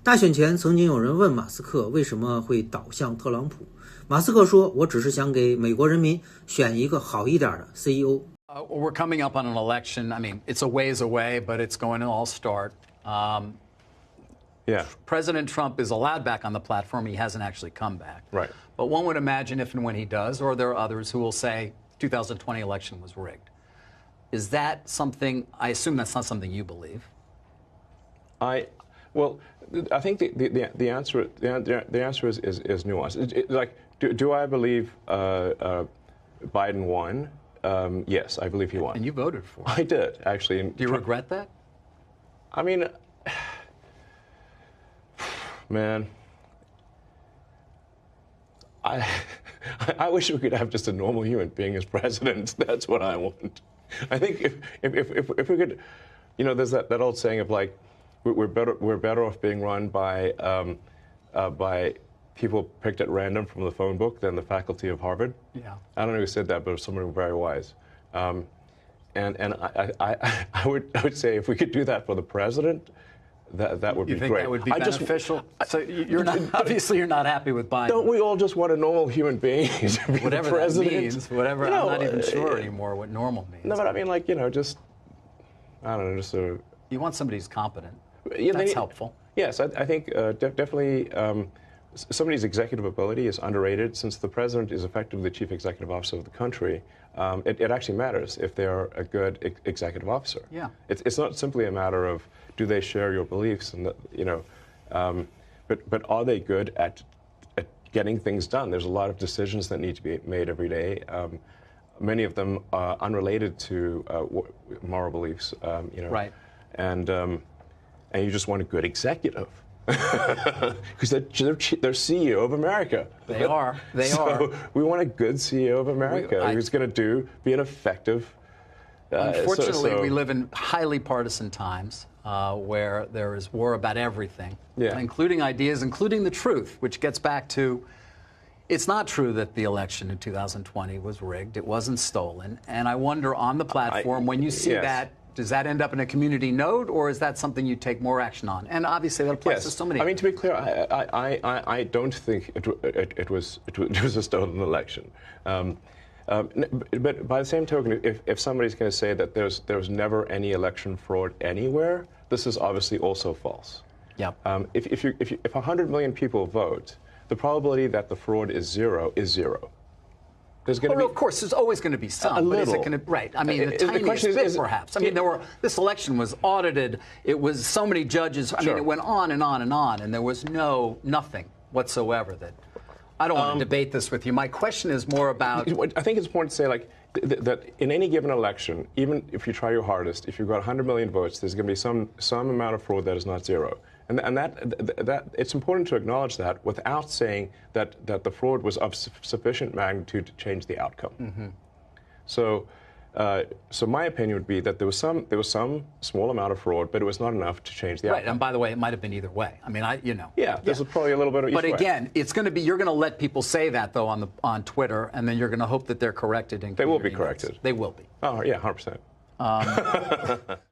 大选前，曾经有人问马斯克为什么会倒向特朗普，马斯克说：“我只是想给美国人民选一个好一点的 CEO。” We're coming up on an election. I mean, it's a ways away, but it's going to all start. Yeah. President Trump is allowed back on the platform. He hasn't actually come back. Right. But one would imagine if and when he does, or there are others who will say 2020 election was rigged. Is that something? I assume that's not something you believe. Well, I think the answer is nuanced. Like, do I believe Biden won? Yes, I believe he won. And you voted for it. I did, actually. Do you regret that? I mean, man, I wish we could have just a normal human being as president. That's what I want. I think if we could, you know, there's that old saying of like, we're better off being run by people picked at random from the phone book than the faculty of Harvard. Yeah. I don't know who said that, but it was someone very wise. And I would say if we could do that for the president, that would be great. You think that would be beneficial? So you're not, obviously you're not happy with Biden. Don't we all just want a normal human being to be whatever the president? That means, whatever. You know, I'm not even sure anymore what normal means. No, but I mean, like, you know, just, I don't know, just a... You want somebody who's competent. Yeah, that's helpful. Yes, I think definitely somebody's executive ability is underrated. Since the president is effectively the chief executive officer of the country, it actually matters if they're a good executive officer. Yeah. It's not simply a matter of do they share your beliefs, and you know, but are they good at getting things done? There's a lot of decisions that need to be made every day. Many of them are unrelated to moral beliefs. You know. Right. And you just want a good executive. Because they're CEO of America. They are. They so are. We want a good CEO of America who's going to be an effective. Unfortunately, we live in highly partisan times where there is war about everything, including ideas, including the truth, which gets back to it's not true that the election in 2020 was rigged. It wasn't stolen. And I wonder on the platform, when you see that, does that end up in a community note, or is that something you take more action on? And obviously, that applies to so many. I mean, to be clear, I don't think it was a stolen election. But by the same token, if somebody's going to say that there was never any election fraud anywhere, this is obviously also false. Yeah. If 100 million people vote, the probability that the fraud is zero is zero. There's going to be, of course, there's always going to be some. A little. But is it going to, right? I mean, the tiniest bit, perhaps. I mean, this election was audited. It was so many judges. I mean, it went on and on and on, and there was nothing whatsoever that. I don't want to debate this with you. My question is more about. I think it's important to say, like, that in any given election, even if you try your hardest, if you've got 100 million votes, there's going to be some amount of fraud that is not zero. And that it's important to acknowledge that without saying that the fraud was of sufficient magnitude to change the outcome. Mm-hmm. So my opinion would be that there was some small amount of fraud, but it was not enough to change the outcome. Right, and by the way, it might have been either way. I mean, you know. Yeah, this is probably a little bit of each way. But again, it's going to be you're going to let people say that though on Twitter, and then you're going to hope that they're corrected. They will be corrected. They will be. Oh yeah, 100%.